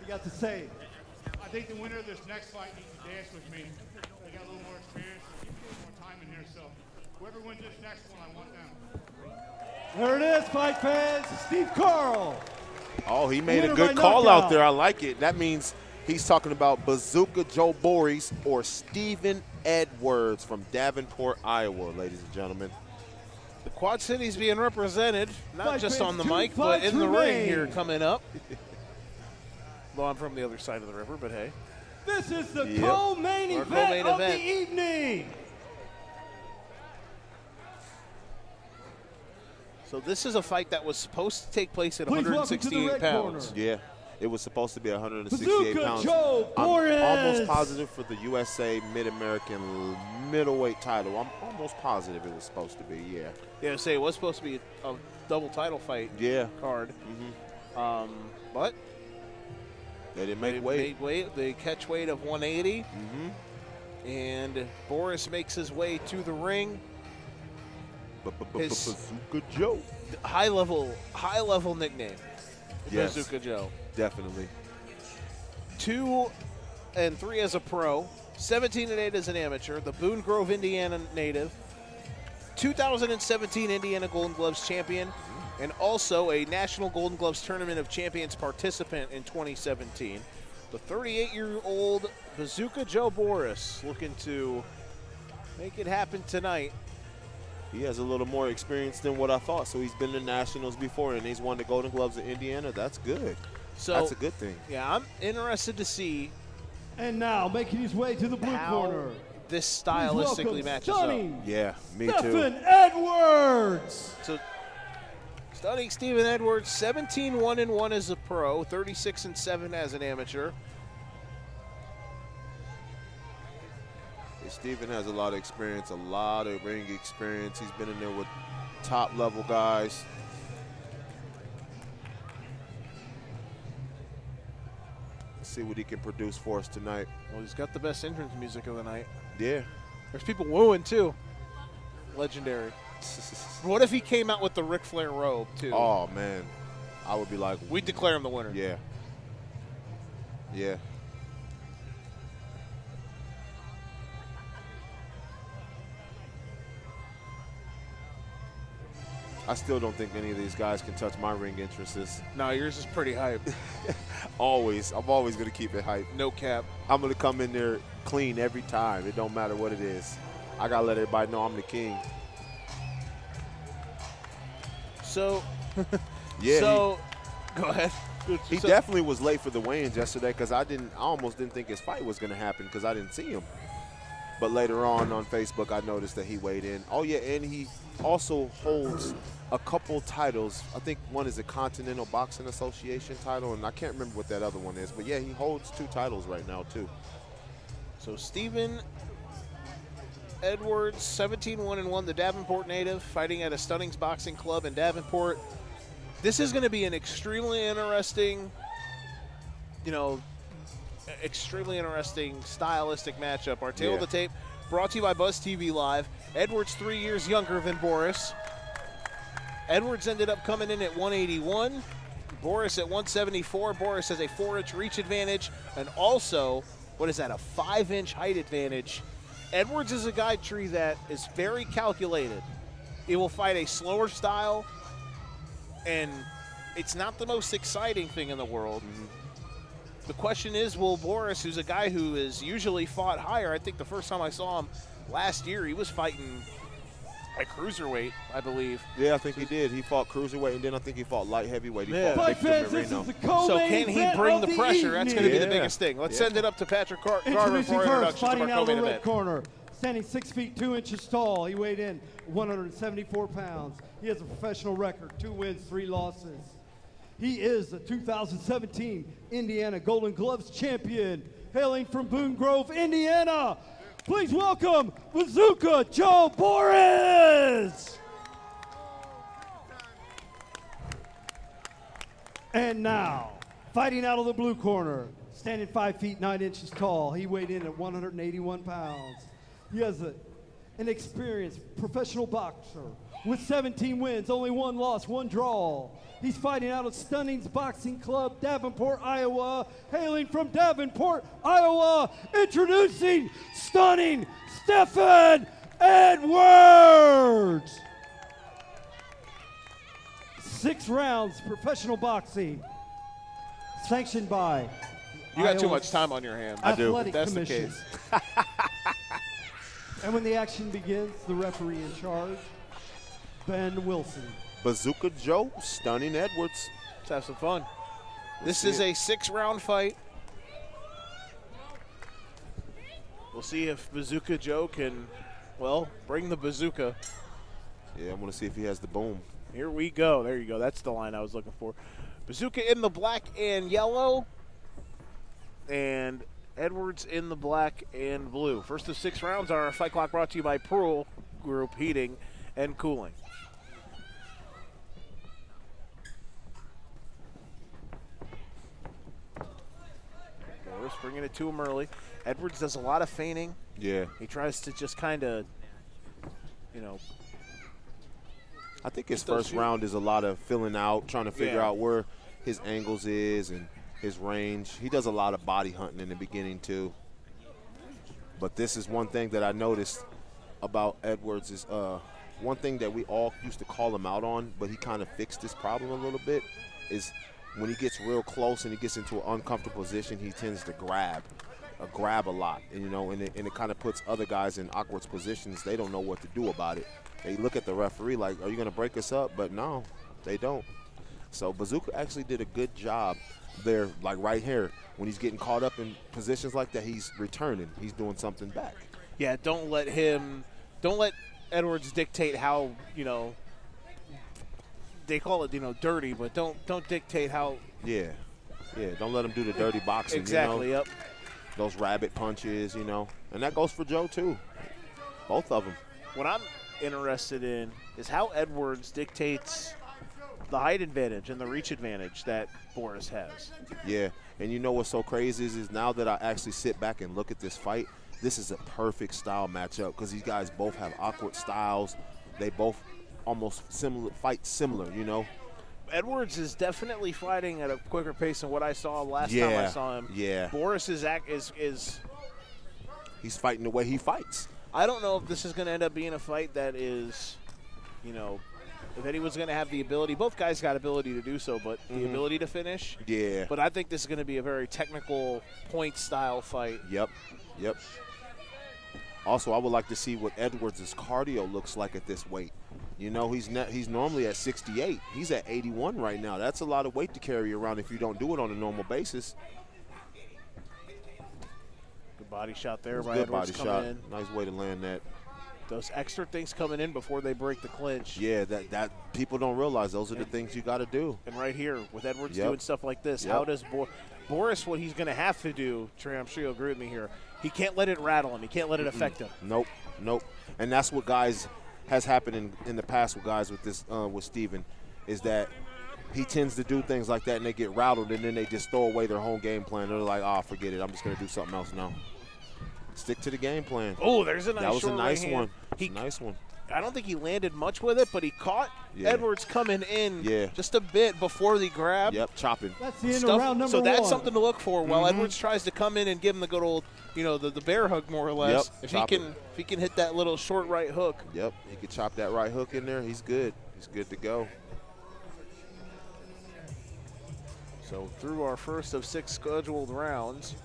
you got to say? I think the winner of this next fight needs to dance with me. They got a little more experience, a little more time in here, so whoever wins this next one, I want them. There it is, fight fans. Steve Carl. Oh, he made a good call out there. I like it. That means he's talking about Bazooka Joe Borys or Stephen Edwards from Davenport, Iowa, ladies and gentlemen. The Quad Cities being represented, not Fight just fans, on the 2 mic, but fights in the ring remain. here coming up. Well, I'm from the other side of the river, but hey. This is the co-main event of the evening. So this is a fight that was supposed to take place at 168 pounds. Yeah, it was supposed to be 168 Bazooka pounds. Joe I'm Borys. almost positive for the USA Mid-American middleweight title. I'm almost positive it was supposed to be, yeah. Yeah, say it was supposed to be a double title fight card. But they didn't make weight. They catch weight of 180. And Borys makes his way to the ring. Bazooka Joe. High level nickname. Yes, Bazooka Joe. Definitely. 2-3 as a pro, 17-8 as an amateur, the Boone Grove, Indiana native, 2017 Indiana Golden Gloves champion, and also a National Golden Gloves Tournament of Champions participant in 2017. The 38-year-old Bazooka Joe Borys looking to make it happen tonight. He has a little more experience than what I thought. So he's been to nationals before, and he's won the Golden Gloves in Indiana. That's good. So that's a good thing. Yeah, I'm interested to see. And now making his way to the blue corner. This stylistically matches up. Yeah, me Stephen too. Edwards. So stunning Stephen Edwards, 17-1-1 as a pro, 36-7 as an amateur. Stephen has a lot of experience, a lot of ring experience. He's been in there with top-level guys. Let's see what he can produce for us tonight. Well, he's got the best entrance music of the night. Yeah. There's people wooing, too. Legendary. What if he came out with the Ric Flair robe, too? Oh, man. I would be like... We'd declare him the winner. Yeah. Yeah. I still don't think any of these guys can touch my ring entrances. No, yours is pretty hype. Always. I'm always going to keep it hype. No cap. I'm going to come in there clean every time. It don't matter what it is. I got to let everybody know I'm the king. So, yeah. So, go ahead. He definitely was late for the weigh-ins yesterday because I almost didn't think his fight was going to happen because I didn't see him. But later on Facebook, I noticed that he weighed in. Oh, yeah, and he also holds a couple titles. I think one is a Continental Boxing Association title, and I can't remember what that other one is. But, yeah, he holds 2 titles right now, too. So, Stephen Edwards, 17-1-1, the Davenport native, fighting at a Stunnings Boxing Club in Davenport. This is going to be an extremely interesting, stylistic matchup. Our tail of the tape brought to you by Buzz TV Live. Edwards 3 years younger than Borys. Edwards ended up coming in at 181. Borys at 174. Borys has a 4-inch reach advantage and also, what is that, a 5-inch height advantage. Edwards is a guy tree that is very calculated. He will fight a slower style, and it's not the most exciting thing in the world. The question is, will Borys, who's a guy who is usually fought higher, I think the first time I saw him last year, he was fighting at cruiserweight, I believe. Yeah, I think he did. He fought cruiserweight, and then I think he fought light heavyweight. He fought Victor Moreno. So can he bring the pressure? That's going to be the biggest thing. Let's send it up to Patrick Carter for introductions of our co-main event. Corner, standing 6 feet 2 inches tall. He weighed in 174 pounds. He has a professional record, 2 wins, 3 losses. He is the 2017 Indiana Golden Gloves champion, hailing from Boone Grove, Indiana. Please welcome Bazooka Joe Borys. And now, fighting out of the blue corner, standing 5 feet 9 inches tall. He weighed in at 181 pounds. He has a an experienced professional boxer with 17 wins, only 1 loss, 1 draw. He's fighting out of Stunning's Boxing Club, Davenport, Iowa. Hailing from Davenport, Iowa, introducing Stunning Stephen Edwards. 6 rounds, professional boxing, sanctioned by You got too much time on your hands. I do. Athletic That's the Commission. case. And when the action begins, the referee in charge, Ben Wilson. Bazooka Joe, Stunning Edwards. Let's have some fun. This is a 6-round fight. We'll see if Bazooka Joe can, well, bring the bazooka. Yeah, I want to see if he has the boom. Here we go. There you go. That's the line I was looking for. Bazooka in the black and yellow. And Edwards in the black and blue. First of 6 rounds are our fight clock brought to you by Pearl Group Heating and Cooling. Borys bringing it to him early. Edwards does a lot of feigning. Yeah. He tries to just kind of, you know. I think his first round is a lot of filling out, trying to figure out where his angles is and his range. He does a lot of body hunting in the beginning too. But this is one thing that I noticed about Edwards is one thing that we all used to call him out on, but he kind of fixed this problem a little bit, is when he gets real close and he gets into an uncomfortable position, he tends to grab a lot, and you know, and it kind of puts other guys in awkward positions. They don't know what to do about it. They look at the referee like, are you going to break us up? But no, they don't. So Bazooka actually did a good job there, like right here. When he's getting caught up in positions like that, he's returning. He's doing something back. Yeah, don't let Edwards dictate how, you know, they call it, you know, dirty, but don't dictate how. Yeah, don't let him do the dirty boxing. Exactly, you know? yep. Those rabbit punches, you know. And that goes for Joe too. Both of them. What I'm interested in is how Edwards dictates the height advantage and the reach advantage that Borys has. Yeah, and you know what's so crazy is now that I actually sit back and look at this fight, this is a perfect style matchup because these guys both have awkward styles. They both almost fight similar, you know. Edwards is definitely fighting at a quicker pace than what I saw last time I saw him. Yeah. Borys is he's fighting the way he fights. I don't know if this is going to end up being a fight that is, you know, if anyone's going to have the ability. Both guys got ability to do so, but the ability to finish. Yeah. But I think this is going to be a very technical point-style fight. Yep. Also, I would like to see what Edwards' cardio looks like at this weight. You know, he's normally at 68. He's at 81 right now. That's a lot of weight to carry around if you don't do it on a normal basis. Good body shot there by Good Edwards body coming shot. in. Nice way to land that. Those extra things coming in before they break the clinch. Yeah, that people don't realize those are the things you got to do. And right here, with Edwards doing stuff like this, Yep. how does Borys, what he's going to have to do, Trey, I'm sure you'll agree with me here, he can't let it rattle him. He can't let it affect him. Nope. And that's what has happened in the past with guys with this with Steven, is that he tends to do things like that and they get rattled and then they just throw away their whole game plan. They're like, oh, forget it. I'm just going to do something else now. Stick to the game plan. Oh, there's a nice That was a short nice right one. hand. Nice one. I don't think he landed much with it, but he caught Edwards coming in just a bit before the grab. Yep, chopping. That's the end of round number so that's one. something to look for. While Edwards tries to come in and give him the good old, you know, the bear hug more or less. Yep, if he can hit that little short right hook. Yep, he could chop that right hook in there. He's good. He's good to go. So through our first of 6 scheduled rounds.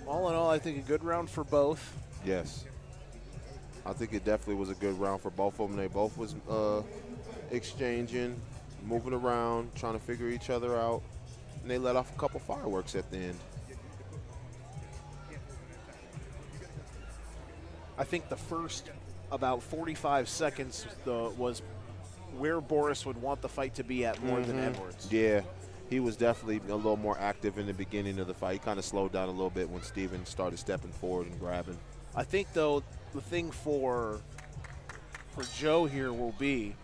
All in all, I think a good round for both. Yes. I think it definitely was a good round for both of them. They both was exchanging, moving around, trying to figure each other out. And they let off a couple fireworks at the end. I think the first about 45 seconds was where Borys would want the fight to be at more than Edwards. Yeah. He was definitely a little more active in the beginning of the fight. He kind of slowed down a little bit when Steven started stepping forward and grabbing. I think, though, the thing for for Joe here will be,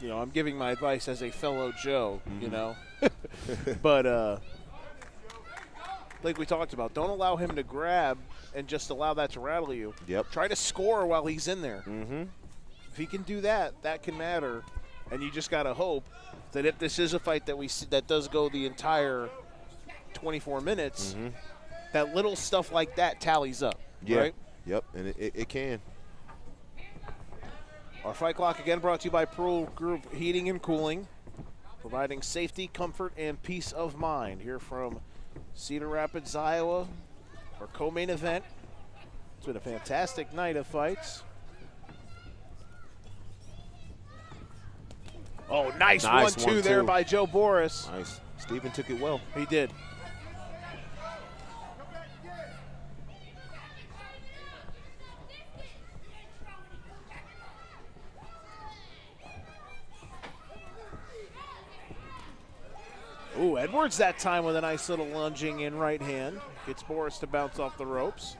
you know, I'm giving my advice as a fellow Joe, you know. But like we talked about, don't allow him to grab and just allow that to rattle you. Yep. Try to score while he's in there. If he can do that, that can matter. And you just got to hope that if this is a fight that we see, that does go the entire 24 minutes, that little stuff like that tallies up, right? Yep, and it can. Our fight clock again brought to you by Pearl Group Heating and Cooling, providing safety, comfort, and peace of mind. Here from Cedar Rapids, Iowa, our co-main event. It's been a fantastic night of fights. Oh, nice 1-2 there by Joe Borys. Nice. Steven took it well. He did. Ooh, Edwards that time with a nice little lunging in right hand. Gets Borys to bounce off the ropes.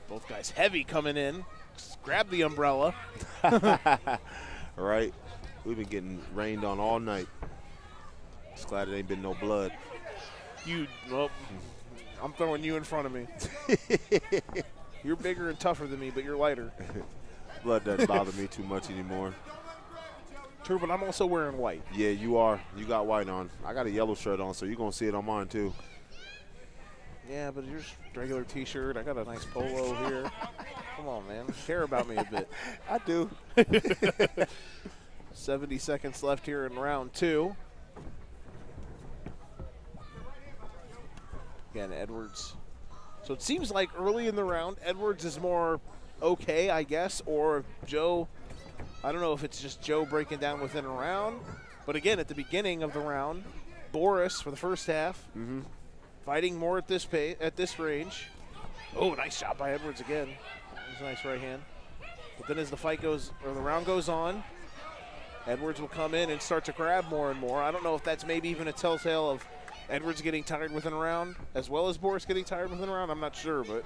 Both guys heavy coming in. Grab the umbrella. Right. We've been getting rained on all night. Just glad it ain't been no blood. Well, I'm throwing you in front of me. You're bigger and tougher than me, but you're lighter. Blood doesn't bother me too much anymore. True, but I'm also wearing white. Yeah, you are. You got white on. I got a yellow shirt on, so you're going to see it on mine, too. Yeah, but you're just regular T-shirt. I got a nice polo here. Come on, man. Care about me a bit. I do. 70 seconds left here in round 2. Again, Edwards. So it seems like early in the round, Edwards is more okay, I guess, or Joe, I don't know if it's just Joe breaking down within a round. But again, at the beginning of the round, Borys for the first half, fighting more at this range. Oh, nice shot by Edwards again. That was a nice right hand. But then as the fight goes, or the round goes on, Edwards will come in and start to grab more and more. I don't know if that's maybe even a telltale of Edwards getting tired within a round, as well as Borys getting tired within a round. I'm not sure, but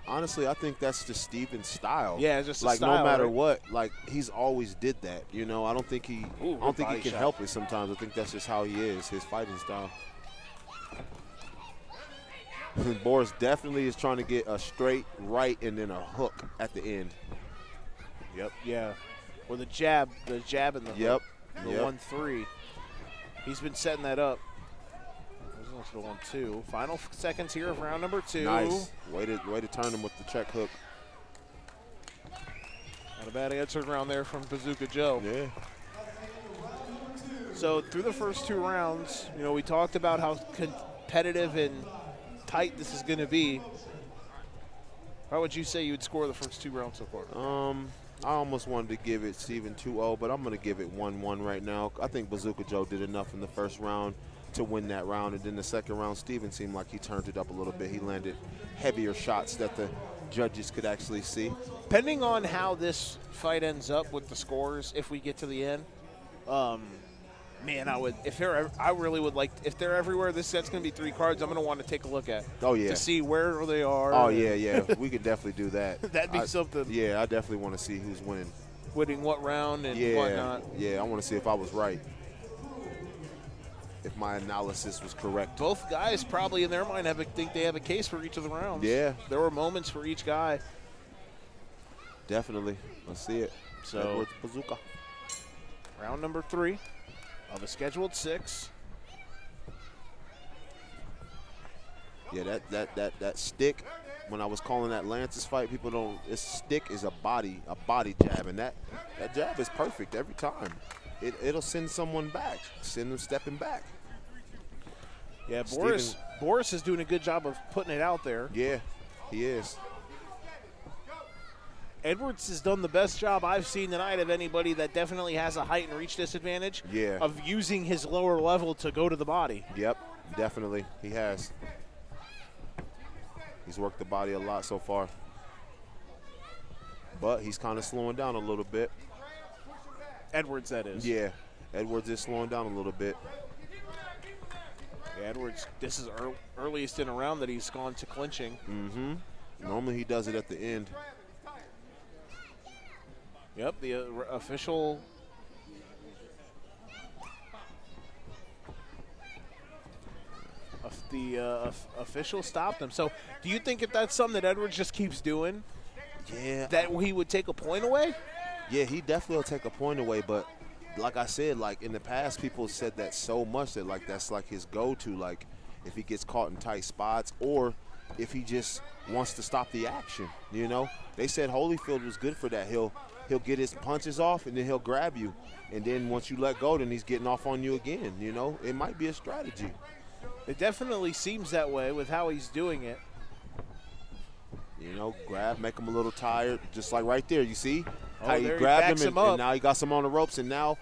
honestly, I think that's just Steven's style. Yeah, it's just like style, no matter right? what, like he's always did that. You know, I don't think he can help it sometimes. I think that's just how he is, his fighting style. Borys definitely is trying to get a straight right and then a hook at the end. Yep. Yeah. Or the jab and the hook. The 1-3. He's been setting that up. The 1-2. Final seconds here of round number 2. Nice. Way to turn him with the check hook. Not a bad answered round there from Bazooka Joe. Yeah. So through the first 2 rounds, you know, we talked about how competitive and tight this is going to be. How would you say you would score the first 2 rounds so far? I almost wanted to give it Steven 2-0, but I'm going to give it 1-1 right now. I think Bazooka Joe did enough in the first round to win that round, and then the second round, Steven seemed like he turned it up a little bit. He landed heavier shots that the judges could actually see. Depending on how this fight ends up with the scores, if we get to the end, man, I really would like, if they're everywhere, that's going to be 3 cards I'm going to want to take a look at. Oh, yeah. To see where they are. Oh, yeah. We could definitely do that. That'd be something. Yeah, I definitely want to see who's winning. Winning what round and whatnot. Yeah, I want to see if I was right. If my analysis was correct. Both guys probably in their mind think they have a case for each of the rounds. Yeah. There were moments for each guy. Definitely. Let's see it. So, Edwards Bazooka. Round number 3 of a scheduled 6. Yeah, that stick, when I was calling that Lance's fight, people don't, this stick is a body jab, and that jab is perfect every time. It'll send someone back, send them stepping back. Yeah, Borys is doing a good job of putting it out there. Yeah, he is. Edwards has done the best job I've seen tonight of anybody that definitely has a height and reach disadvantage. Yeah. Of using his lower level to go to the body. Yep, definitely. He has. He's worked the body a lot so far. But he's kind of slowing down a little bit. Edwards, that is. Yeah, Edwards is slowing down a little bit. Yeah, Edwards, this is earliest in a round that he's gone to clinching. Normally he does it at the end. Yep, the official. Official stopped him. So, do you think if that's something that Edwards just keeps doing, that he would take a point away? Yeah, he definitely will take a point away. But like I said, like in the past, people said that so much that like that's like his go-to. Like if he gets caught in tight spots or if he just wants to stop the action. You know, they said Holyfield was good for that. He'll get his punches off and then he'll grab you, and then once you let go, then he's getting off on you again. You know, it might be a strategy. It definitely seems that way with how he's doing it. You know, grab, make him a little tired, just like right there. You see how he there grabbed he him, and now he got some on the ropes, and now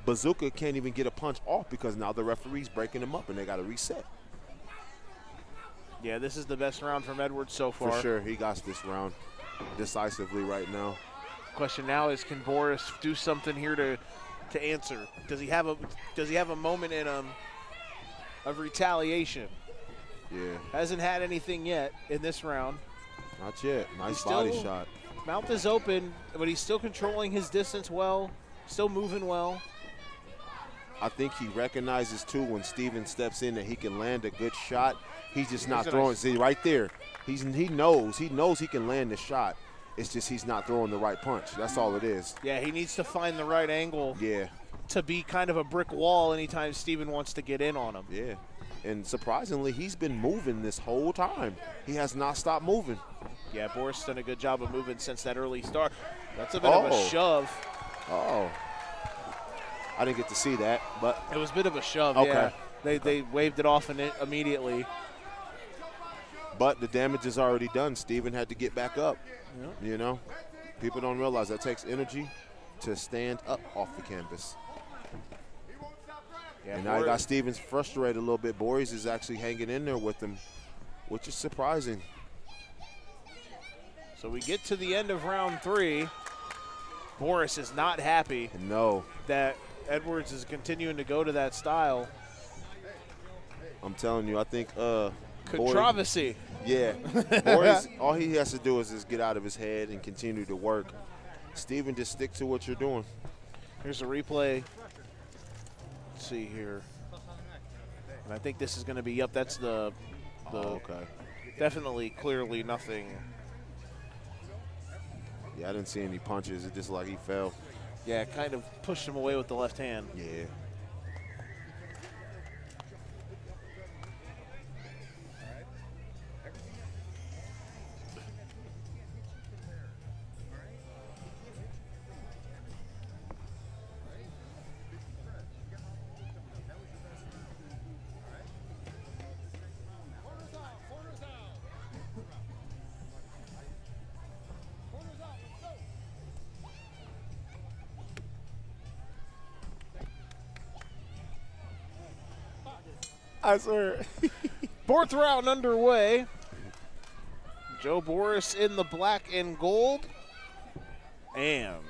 Bazooka can't even get a punch off because now the referee's breaking him up, and they got to reset. Yeah, this is the best round from Edwards so far. For sure, he got this round decisively right now. Question now is, can Borys do something here to answer? Does he have a moment in of retaliation? Yeah. Hasn't had anything yet in this round. Not yet. Nice body shot. Mouth is open, but he's still controlling his distance well, still moving well. I think he recognizes, too, when Steven steps in that he can land a good shot. He's just not throwing. See, right there, he knows he can land the shot. It's just he's not throwing the right punch. That's all it is. Yeah, he needs to find the right angle. Yeah. To be kind of a brick wall anytime Steven wants to get in on him. Yeah. And surprisingly, he's been moving this whole time. He has not stopped moving. Yeah, Borys has done a good job of moving since that early start. That's a bit of a shove. Oh. I didn't get to see that, but. It was a bit of a shove, okay. Yeah. They waved it off immediately. But the damage is already done. Steven had to get back up. Yep. You know? People don't realize that takes energy to stand up off the canvas. Yeah, and now you got Stevens frustrated a little bit. Borys is actually hanging in there with him, which is surprising. So we get to the end of round 3. Borys is not happy. No. That Edwards is continuing to go to that style. I'm telling you, I think controversy. Yeah. Borys, all he has to do is just get out of his head and continue to work. Steven, just stick to what you're doing. Here's a replay. Let's see here. And I think this is going to be, yep, that's the okay. Definitely, clearly nothing. Yeah, I didn't see any punches. It just like he fell. Yeah, kind of pushed him away with the left hand. Yeah. I swear. 4th round underway. Joe Borys in the black and gold. And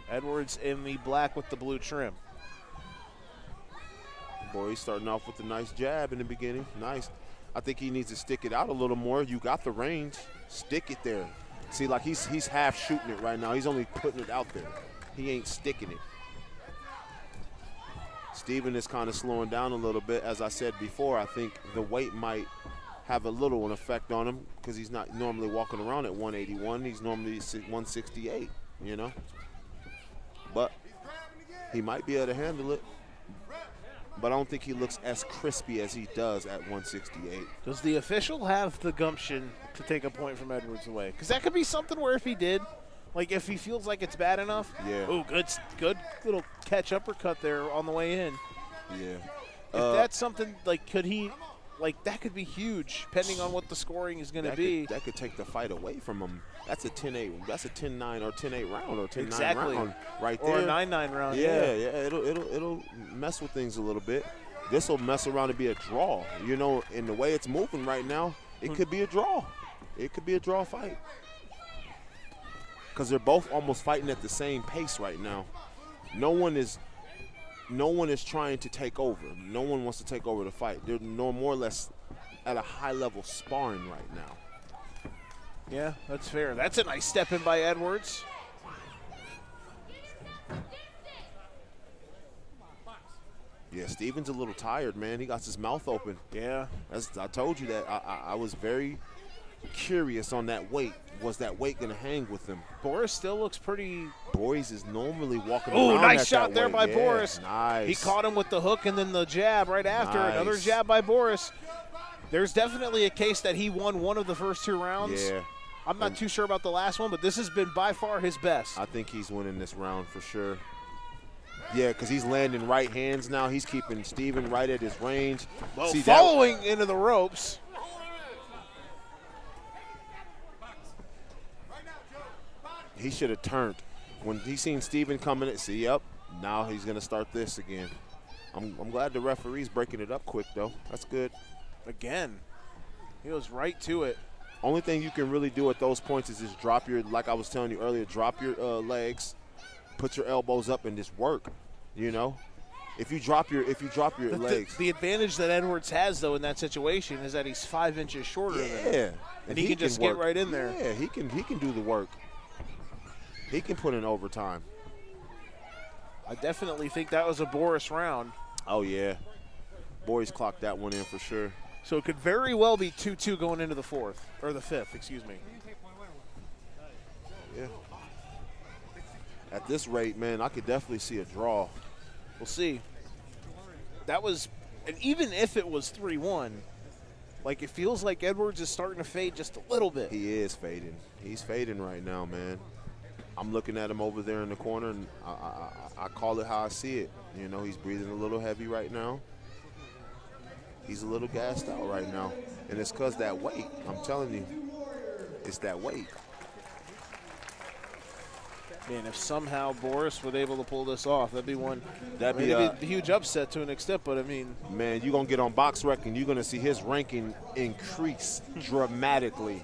Edwards in the black with the blue trim. Boy, he's starting off with a nice jab in the beginning. Nice. I think he needs to stick it out a little more. You got the range. Stick it there. See, like he's half shooting it right now. He's only putting it out there. He ain't sticking it. Steven is kind of slowing down a little bit. As I said before, I think the weight might have a little an effect on him because he's not normally walking around at 181. He's normally 168, you know. But he might be able to handle it. But I don't think he looks as crispy as he does at 168. Does the official have the gumption to take a point from Edwards away? Because that could be something where if he did, like if he feels like it's bad enough. Yeah. Oh, good little catch uppercut there on the way in. Yeah. If that's something, like, could he, like, that could be huge, depending on what the scoring is going to be. That could take the fight away from him. That's a 10-8. That's a 10-9 or 10-8 round or 10-9 exactly. round right there. Or a 9-9 round. Yeah. It'll mess with things a little bit. This will mess around and be a draw. You know, in the way it's moving right now, it could be a draw. It could be a draw fight. Because they're both almost fighting at the same pace right now. No one is trying to take over. No one wants to take over the fight. They're more or less at a high level sparring right now. Yeah, that's fair. That's a nice step in by Edwards. Yeah, Steven's a little tired, man. He got his mouth open. Yeah. I told you that. I was very curious on that weight. Was that weight going to hang with him? Borys still looks pretty. Borys is normally walking around. Oh, nice shot there by yeah, Borys. Nice. He caught him with the hook and then the jab right after. Nice. Another jab by Borys. There's definitely a case that he won one of the first 2 rounds. Yeah. I'm not too sure about the last one, but this has been by far his best. I think he's winning this round for sure. Yeah, because he's landing right hands now. He's keeping Steven right at his range. Well, see, following into the ropes. He should have turned. When he seen Steven coming in, see, yep, now he's going to start this again. I'm glad the referee's breaking it up quick, though. That's good. Again, he goes right to it. Only thing you can really do at those points is just drop your, like I was telling you earlier, drop your legs, put your elbows up, and just work. You know, if you drop your legs. The advantage that Edwards has though in that situation is that he's 5 inches shorter than him. And he can just get right in there. Yeah, he can do the work. He can put in overtime. I definitely think that was a Borys round. Oh yeah, Borys clocked that one in for sure. So it could very well be 2-2 going into the 4th or the 5th, excuse me. Yeah. At this rate, man, I could definitely see a draw. We'll see. That was, and even if it was 3-1, like it feels like Edwards is starting to fade just a little bit. He is fading. He's fading right now, man. I'm looking at him over there in the corner, and I call it how I see it. You know, he's breathing a little heavy right now. He's a little gassed out right now, and it's because that weight. I'm telling you, it's that weight. Man, if somehow Borys was able to pull this off, that'd be one. That'd be a huge upset to an extent, but I mean. Man, you're going to get on BoxRec and you're going to see his ranking increase dramatically.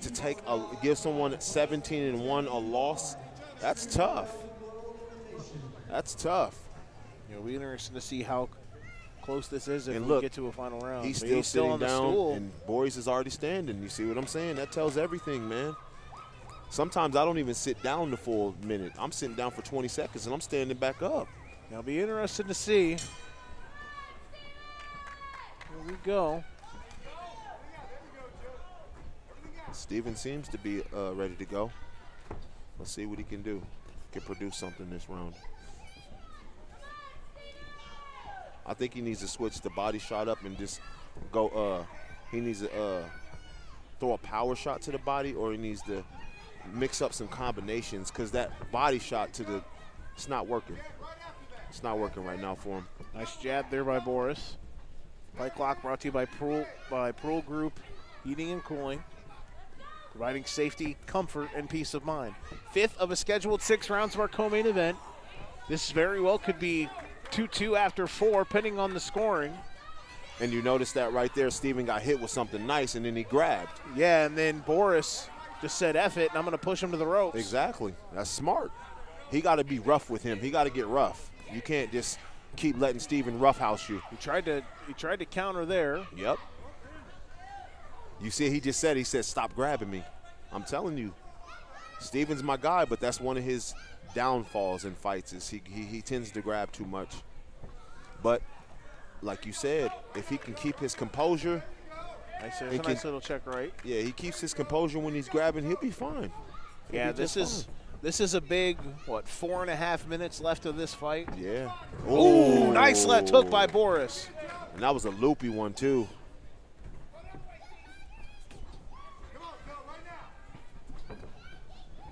To give someone 17-1 a loss, that's tough. That's tough. You know, we're interested to see how close this is if we get to a final round. He's still sitting on the down, stool. and Borys is already standing. You see what I'm saying? That tells everything, man. Sometimes I don't even sit down the full minute. I'm sitting down for 20 seconds, and I'm standing back up. It'll be interesting to see. Here we go. Steven seems to be ready to go. Let's see what he can do. Can produce something this round. I think he needs to switch the body shot up and just go. He needs to throw a power shot to the body, or he needs to mix up some combinations, because that body shot it's not working. It's not working right now for him. Nice jab there by Borys. Fight Clock brought to you by Pearl Group Heating and Cooling, providing safety, comfort, and peace of mind. 5th of a scheduled 6 rounds of our co-main event. This very well could be 2-2 after 4, depending on the scoring. And you notice that right there, Steven got hit with something nice, and then he grabbed. Yeah, and then Borys just said, F it, and I'm going to push him to the ropes. Exactly. That's smart. He got to be rough with him. He got to get rough. You can't just keep letting Steven roughhouse you. He tried to counter there. Yep. You see, he said, stop grabbing me. I'm telling you, Steven's my guy, but that's one of his downfalls in fights is he tends to grab too much. But like you said, if he can keep his composure. There's a nice little check right. Yeah, he keeps his composure when he's grabbing, he'll be fine. This is a big, 4.5 minutes left of this fight. Yeah. Ooh, nice left hook by Borys. And that was a loopy one, too.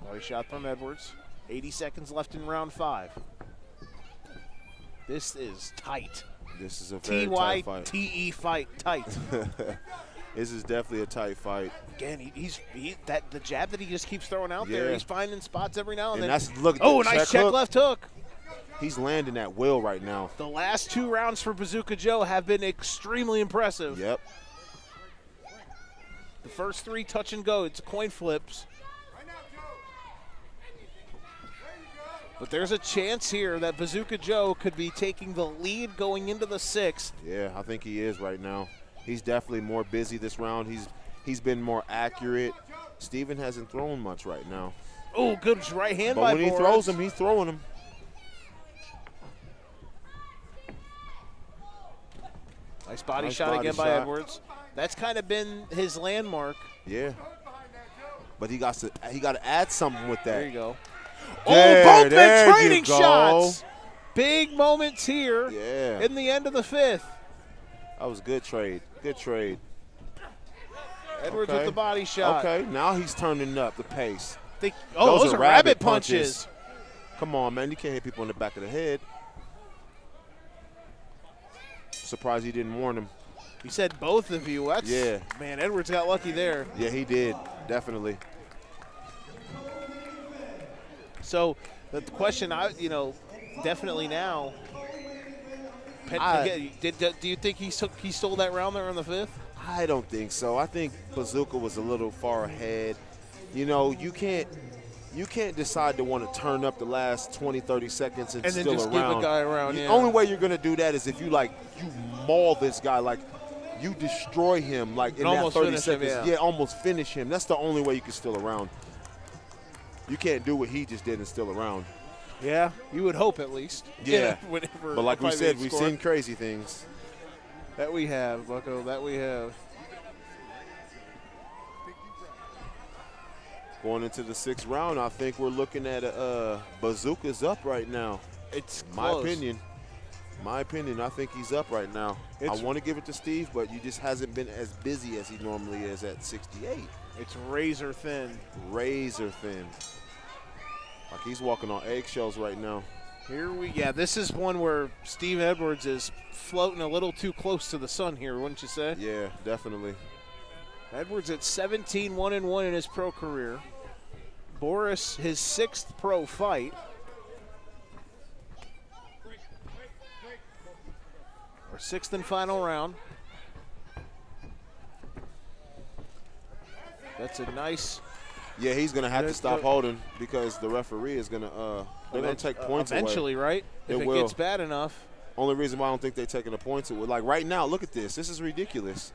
Body shot from Edwards. 80 seconds left in round 5. This is tight. This is a very tight fight. T-Y-T-E fight, tight. This is definitely a tight fight. Again, the jab that he just keeps throwing out there, he's finding spots every now and then. Nice check left hook. He's landing at will right now. The last 2 rounds for Bazooka Joe have been extremely impressive. Yep. The first 3 touch and go. It's coin flips. But there's a chance here that Bazooka Joe could be taking the lead going into the 6th. Yeah, I think he is right now. He's definitely more busy this round. He's been more accurate. Steven hasn't thrown much right now. Oh, good right hand But by when he Borys. throws him, he's throwing them. Nice body Nice shot body again by shot. Edwards. That's kind of been his landmark. Yeah. But he got to add something with that. There you go. There, Oh, both there men you trading go. shots. Big moments here Yeah. in the end of the 5th. That was a good trade. Good trade. Edwards Okay. with the body shot. Okay, now he's turning up the pace. Those are rabbit punches. Come on, man. You can't hit people in the back of the head. Surprised he didn't warn him. He said both of you. That's, Yeah. Man, Edwards got lucky there. Yeah, he did. Definitely. So the question, definitely now. Do you think he stole that round there in the 5th? I don't think so. I think Bazooka was a little far ahead. You know, you can't decide to want to turn up the last 20, 30 seconds and then still just around. keep a guy around, The yeah. only way you're going to do that is if you maul this guy, like you destroy him like in that almost 30 finish him, seconds. yeah. Almost finish him. That's the only way you can still around. You can't do what he just did and still around. Yeah, you would hope at least. Yeah. Whenever But like we a fight said, being we've scored. seen crazy things. That we have, Bucko. That we have. Going into the 6th round, I think we're looking at Bazooka's up right now. It's My close. opinion, I think he's up right now. I want to give it to Steve, but he just hasn't been as busy as he normally is at 68. It's razor thin. Razor thin. Like he's walking on eggshells right now. This is one where Steve Edwards is floating a little too close to the sun here, wouldn't you say? Yeah, definitely. Edwards at 17-1-1 in his pro career. Borys, his 6th pro fight. Our 6th and final round. That's a nice. Yeah, he's going to have to stop holding because the referee is going to they're going to take points eventually, away. right? If It it will. gets bad enough. Only reason why I don't think they're taking the points away. Like right now, look at this. This is ridiculous.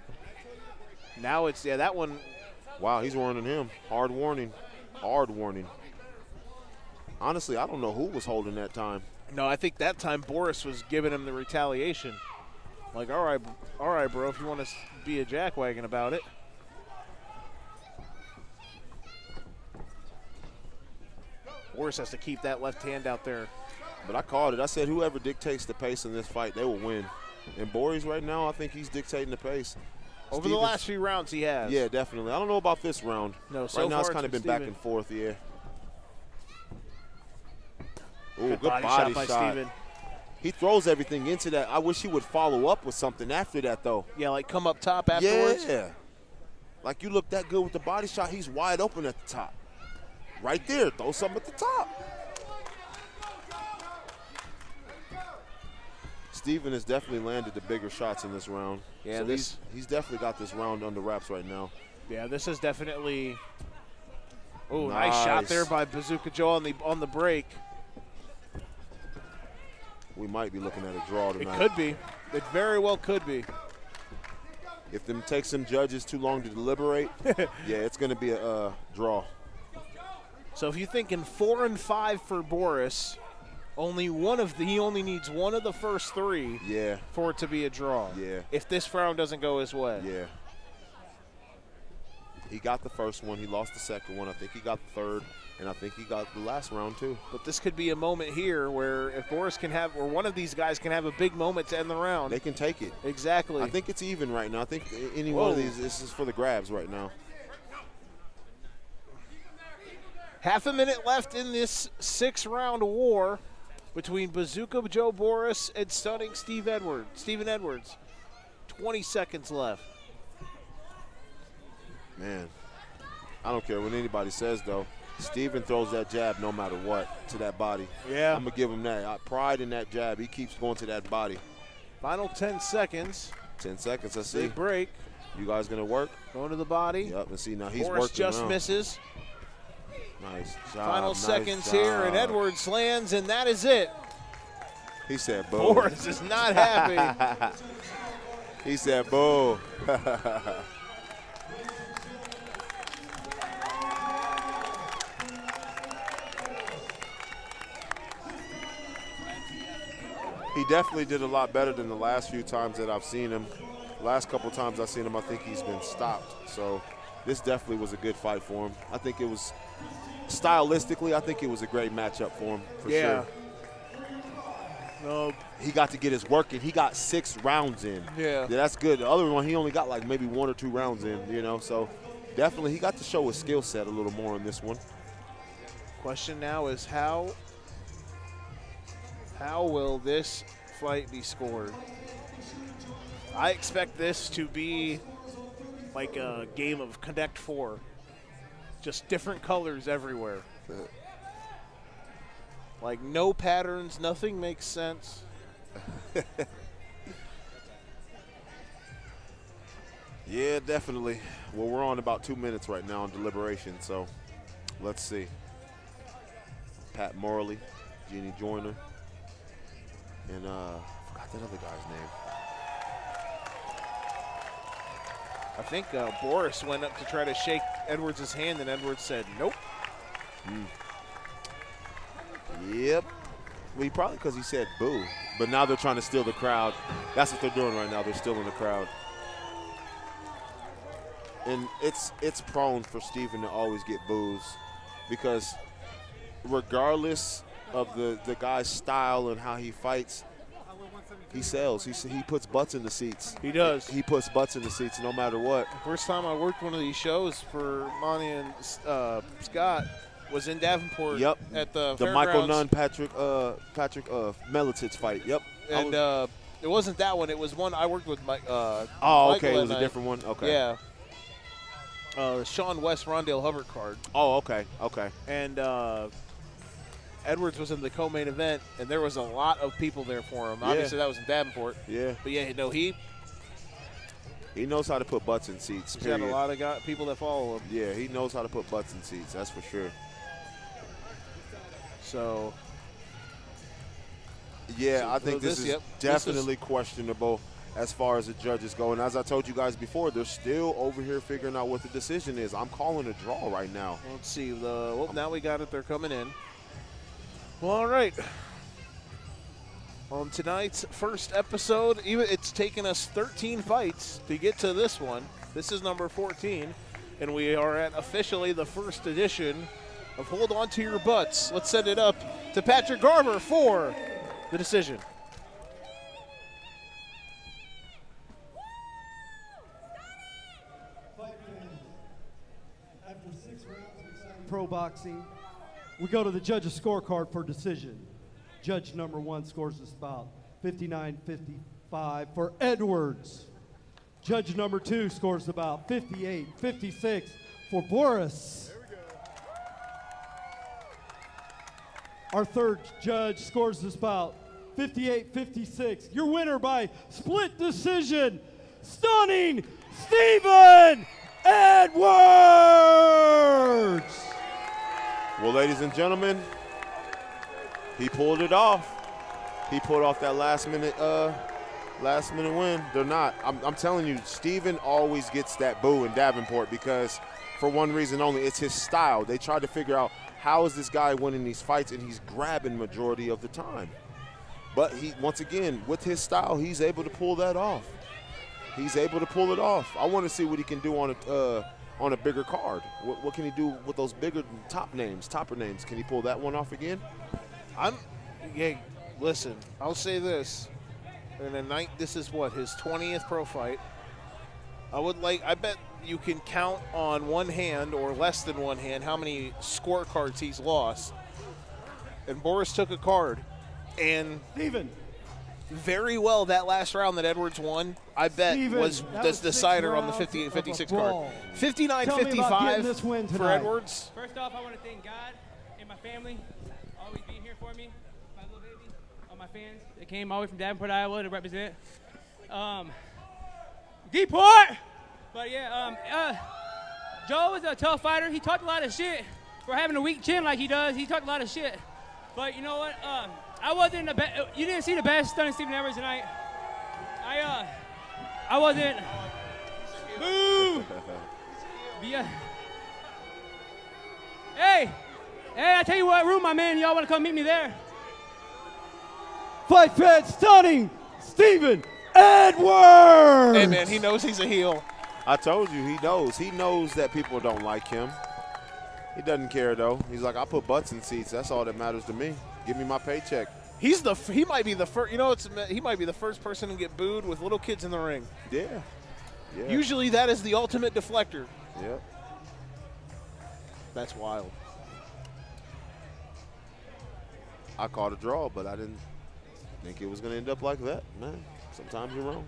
Now it's, that one. Wow, he's warning him. Hard warning. Hard warning. Honestly, I don't know who was holding that time. No, I think that time Borys was giving him the retaliation. Like, all right, bro, if you want to be a jackwagon about it. Borys has to keep that left hand out there. But I called it. I said whoever dictates the pace in this fight, they will win. And Borys right now, I think he's dictating the pace. Over the last few rounds he has. Yeah, definitely. I don't know about this round. No, so right now far it's kind of been back and forth, yeah. Ooh, good body shot by Steven. He throws everything into that. I wish he would follow up with something after that, though. Yeah, like come up top afterwards. Yeah. Like you look that good with the body shot, he's wide open at the top. Right there, throw something at the top. Steven has definitely landed the bigger shots in this round. Yeah, so he's definitely got this round under wraps right now. Yeah, this is definitely. Oh, nice shot there by Bazooka Joe on the break. We might be looking at a draw tonight. It could be. It very well could be. If them takes some judges too long to deliberate, yeah, it's going to be a draw. So if you're thinking 4 and 5 for Borys, he only needs one of the first 3 for it to be a draw. Yeah. If this round doesn't go his way. Yeah. He got the first one. He lost the second one. I think he got the third. And I think he got the last round, too. But this could be a moment here where if Borys can have, or one of these guys can have a big moment to end the round. They can take it. Exactly. I think it's even right now. I think any one of these, this is for the grabs right now. Half a minute left in this 6-round war between Bazooka Joe Borys and stunning Steven Edwards. 20 seconds left. Man, I don't care what anybody says, though. Steven throws that jab no matter what to that body. Yeah. I'm going to give him that. Pride in that jab. He keeps going to that body. Final 10 seconds. 10 seconds, let's see. Big break. You guys going to work? Going to the body. Yep, and see now he's Borys working just now. misses. Nice job. Final nice seconds job. here, and Edwards lands, and that is it. He said boo. Borys is not happy. He said boo. He definitely did a lot better than the last few times that I've seen him. Last couple times I've seen him, I think he's been stopped. So this definitely was a good fight for him. I think it was, stylistically, I think it was a great matchup for him, for sure. No. He got to get his work in. He got 6 rounds in. Yeah. That's good. The other one, he only got like maybe 1 or 2 rounds in, you know. So definitely he got to show his skill set a little more in this one. Question now is how will this fight be scored? I expect this to be like a game of Connect 4. Just different colors everywhere. Like no patterns, nothing makes sense. Yeah, definitely. Well, we're on about 2 minutes right now in deliberation, so let's see. Pat Morley, Jeannie Joyner, and I forgot that other guy's name. I think Borys went up to try to shake Edwards' hand, and Edwards said, nope. Yep. Well, probably because he said boo. But now they're trying to steal the crowd. That's what they're doing right now. They're stealing the crowd. And it's prone for Steven to always get boos because regardless of the guy's style and how he fights, he sells. He puts butts in the seats. He does. He puts butts in the seats no matter what. First time I worked one of these shows for Monty and Scott was in Davenport. Yep. At the Michael Nunn Patrick Melitich fight. Yep. And it wasn't that one. It was one I worked with Mike. Oh, Michael okay. It was a different one. Okay. Yeah. The Sean West Rondale Hubbard card. Oh, okay. Okay. And Edwards was in the co-main event, and there was a lot of people there for him. Obviously, that was in Davenport. Yeah. But yeah, no, he knows how to put butts in seats. He's got a lot of people that follow him. Yeah, he knows how to put butts in seats. That's for sure. So. Yeah, I think this is definitely questionable as far as the judges go. And as I told you guys before, they're still over here figuring out what the decision is. I'm calling a draw right now. Let's see. Now we got it. They're coming in. Well, all right. On tonight's first episode, it's taken us 13 fights to get to this one. This is number 14, and we are at officially the first edition of Hold On to Your Butts. Let's send it up to Patrick Garber for the decision. After 6 rounds of exciting pro boxing, we go to the judges' scorecard for decision. Judge number 1 scores this bout 59-55 for Edwards. Judge number 2 scores the bout 58-56 for Borys. Our third judge scores this bout 58-56. Your winner by split decision, stunning Stephen Edwards. Well, ladies and gentlemen, he pulled it off. He pulled off that last minute win. They're not. I'm telling you, Steven always gets that boo in Davenport because for one reason only, it's his style. They tried to figure out how is this guy winning these fights, and he's grabbing majority of the time. But he, once again, with his style, he's able to pull that off. He's able to pull it off. I want to see what he can do on a bigger card. What can he do with those bigger topper names? Can he pull that one off again? Listen, I'll say this. In a night, this is what, his 20th pro fight. I bet you can count on one hand or less than one hand how many scorecards he's lost. And Borys took a card. And Steven. Very well, that last round that Edwards won, I bet was the decider on the 58-56 card. 59-55 for Edwards. First off, I want to thank God and my family always being here for me, my little baby, all my fans that came all the way from Davenport, Iowa to represent. Deport! But yeah, Joe is a tough fighter. He talked a lot of shit for having a weak chin like he does. He talked a lot of shit. But you know what? I wasn't the best. You didn't see the best stunning Stephen Edwards tonight. I wasn't. Boo! Yeah. Hey, I tell you what, room, my man. Y'all want to come meet me there? Fight fan stunning Stephen Edwards. Hey, man, he knows he's a heel. I told you, he knows. He knows that people don't like him. He doesn't care, though. He's like, I put butts in seats. That's all that matters to me. Give me my paycheck. He might be the first. He might be the first person to get booed with little kids in the ring. Yeah. Yeah. Usually, that is the ultimate deflector. Yep. That's wild. I called a draw, but I didn't think it was going to end up like that. Man, sometimes you're wrong.